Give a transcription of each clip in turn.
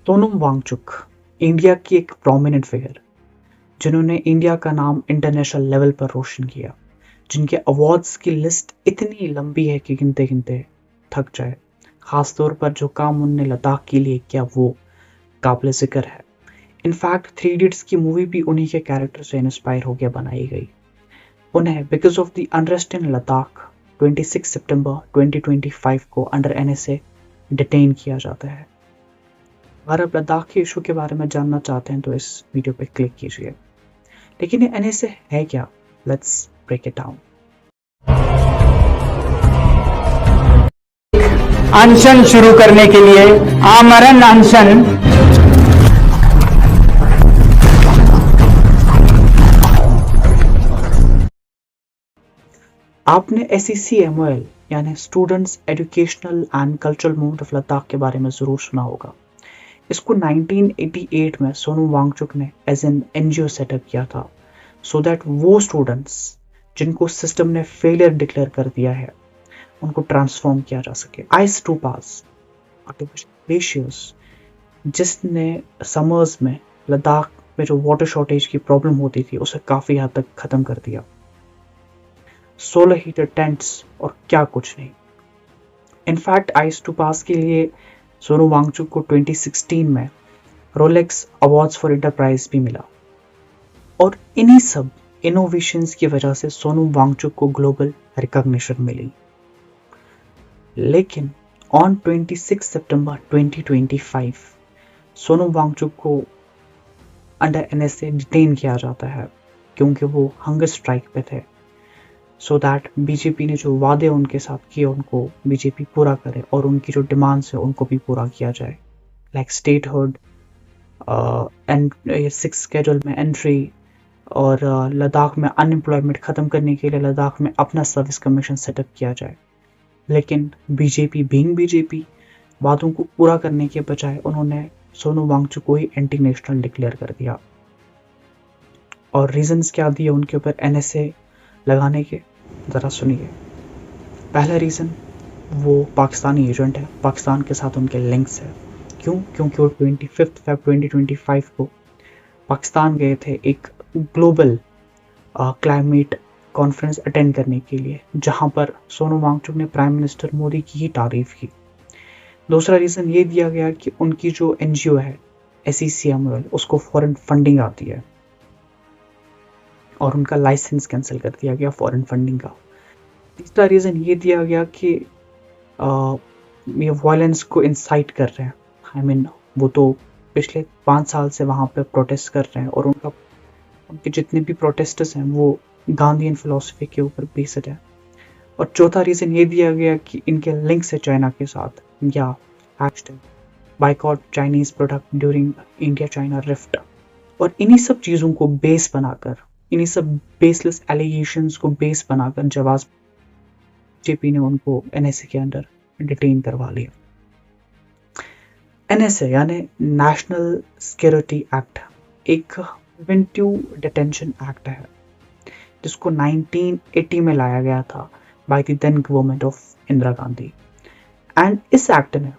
Sonam Wangchuck India की एक prominent figure, जिन्होंने इंडिया का नाम इंटरनेशनल लेवल पर रोशन किया, जिनके अवार्ड्स की लिस्ट इतनी लंबी है कि गिनते गिनते थक जाए। खासतौर पर जो काम उनने लद्दाख के लिए किया वो काबिल जिक्र है। इनफैक्ट 3 इडियट्स की मूवी भी उन्हीं के कैरेक्टर से इंस्पायर होकर बनाई गई। उन्हें बिकॉज ऑफ द अनरेस्ट इन लद्दाख 26 सितंबर 2025 को अंडर एनएसए डिटेन किया जाता है। अगर आप लद्दाख के इशू के बारे में जानना चाहते हैं तो इस वीडियो पर क्लिक कीजिए। लेकिन ये एनएसए है क्या? Let's break it down. अनशन शुरू करने के लिए आमरण अनशन आपने SECMOL यानी students educational and cultural movement of Ladakh के बारे में जरूर सुना होगा। इसको 1988 में सोनम वांगचुक ने एज एन NGO सेटअप किया था, सो दैट वो स्टूडेंट्स जिनको सिस्टम ने फेलियर डिक्लेयर कर दिया है उनको ट्रांसफॉर्म किया जा सके। Ice stupas artificial glaciers, जिसने समर्स में लद्दाख में जो वाटर शॉर्टेज की प्रॉब्लम होती थी उसे काफी हद तक खत्म कर दिया। सोलर हीटर टेंट्स और क्या कुछ नहीं। इनफैक्ट आइस टू पास के लिए सोनम वांगचुक को 2016 में रोलेक्स अवार्ड्स फॉर एंटरप्राइज भी मिला। और इन्हीं सब इनोवेशंस की वजह से सोनम वांगचुक को ग्लोबल रिकॉग्निशन मिली। लेकिन ऑन 26 सितंबर 2025 सोनम वांगचुक को अंडर NSA डिटेन किया जाता है क्योंकि वो हंगर स्ट्राइक पे थे, सो दैट बीजेपी ने जो वादे उनके साथ किए उनको बीजेपी पूरा करे और उनकी जो डिमांड्स है उनको भी पूरा किया जाए, लाइक स्टेटहुड एंड 6 शेड्यूल में एंट्री और लद्दाख में अनएम्प्लॉयमेंट ख़त्म करने के लिए लद्दाख में अपना सर्विस कमीशन सेटअप किया जाए। लेकिन बीजेपी वादों को पूरा करने के बजाय उन्होंने सोनम वांगचुक को ही एंटी नेशनल डिक्लेयर कर दिया। और रीजंस क्या दिए उनके ऊपर NSA लगाने के, ज़रा सुनिए। पहला रीज़न, वो पाकिस्तानी एजेंट है, पाकिस्तान के साथ उनके लिंक्स है। क्यों? क्योंकि वो 25 फरवरी 2025 को पाकिस्तान गए थे एक ग्लोबल क्लाइमेट कॉन्फ्रेंस अटेंड करने के लिए, जहां पर सोनम वांगचुक ने प्राइम मिनिस्टर मोदी की ही तारीफ की। दूसरा रीज़न ये दिया गया कि उनकी जो NGO है SECMOL उसको फॉरेन फंडिंग आती है और उनका लाइसेंस कैंसिल कर दिया गया फॉरेन फंडिंग का। तीसरा रीज़न ये दिया गया कि ये वायलेंस को इंसाइट कर रहे हैं। वो तो पिछले 5 साल से वहाँ पे प्रोटेस्ट कर रहे हैं और उनके जितने भी प्रोटेस्टर्स हैं वो गांधीयन फिलॉसफी के ऊपर बेस्ड है। और चौथा रीज़न ये दिया गया कि इनके लिंक्स है चाइना के साथ, या boycott Chinese product during India China rift. और इन्हीं सब चीज़ों को बेस बनाकर, इन्हीं सब बेसलेस एलिगेशंस को बेस बनाकर जवाब जेपी ने उनको NSA के अंदर डिटेन करवा लिया। NSA यानी नेशनल सिक्योरिटी एक्ट एक प्रिवेंटिव डिटेंशन एक्ट है, जिसको 1980 में लाया गया था by the then government of Indira Gandhi. And इस एक्ट ने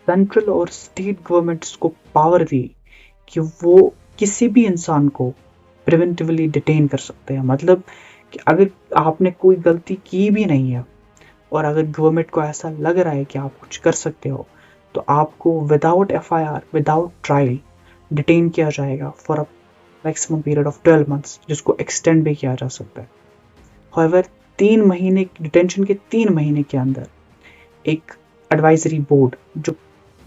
सेंट्रल और स्टेट गवर्नमेंट्स को पावर दी कि वो किसी भी इंसान को प्रिवेंटिवली डिटेन कर सकते हैं। मतलब कि अगर आपने कोई गलती की भी नहीं है और अगर गवर्नमेंट को ऐसा लग रहा है कि आप कुछ कर सकते हो तो आपको without FIR, without trial detain किया जाएगा for a maximum period of 12 months, जिसको एक्सटेंड भी किया जा सकता है। हाउएवर 3 महीने डिटेंशन के 3 महीने के अंदर एक एडवाइजरी बोर्ड जो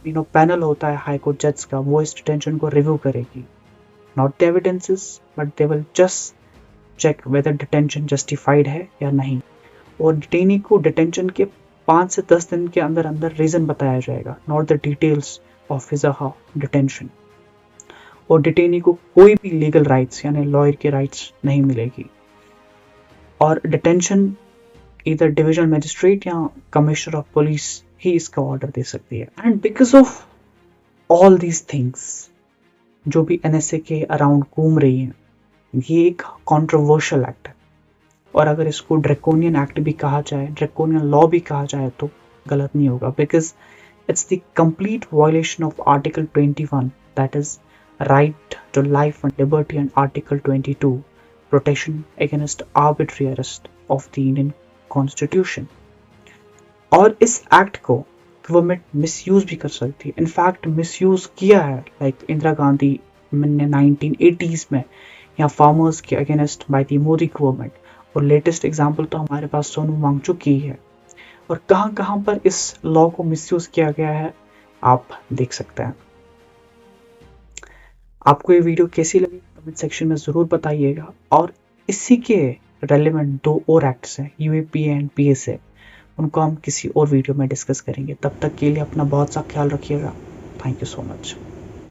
पैनल होता है हाई कोर्ट जज का, वो इस डिटेंशन को रिव्यू करेगी। Not the evidences but they will just check whether detention justified है या नहीं। और डिटेनी को डिटेंशन के 5 से 10 दिन के अंदर अंदर रीजन बताया जाएगा, not the details of his और हर डिटेंशन। और डिटेनी को कोई भी लीगल राइट्स यानी लॉयर के राइट्स नहीं मिलेगी। और डिटेंशन इधर डिविजनल मजिस्ट्रेट या कमिश्नर ऑफ पुलिस ही इसका ऑर्डर दे सकती है। And because of all these things जो भी NSA के अराउंड घूम रही हैं, ये एक कॉन्ट्रोवर्शियल एक्ट है। और अगर इसको ड्रैकोनियन एक्ट भी कहा जाए, ड्रैकोनियन लॉ भी कहा जाए तो गलत नहीं होगा, because It's the complete violation of Article 21, that is, right to life and liberty, and Article 22, protection against arbitrary arrest of the Indian Constitution. और इस एक्ट को गवर्नमेंट मिसयूज भी कर सकती है, इनफैक्ट मिसयूज किया है, लाइक इंदिरा गांधी ने 1980s में या फार्मर्स के against by the Modi government, और लेटेस्ट एग्जांपल तो हमारे पास सोनू वांगचुक की है। और कहां कहां पर इस लॉ को मिसयूज किया गया है आप देख सकते हैं। आपको ये वीडियो कैसी लगी कमेंट सेक्शन में ज़रूर बताइएगा, और इसी के रेलेवेंट 2 और एक्ट्स हैं, यूएपीए एंड पीएसए, उनको हम किसी और वीडियो में डिस्कस करेंगे। तब तक के लिए अपना बहुत सा ख्याल रखिएगा। Thank you so much.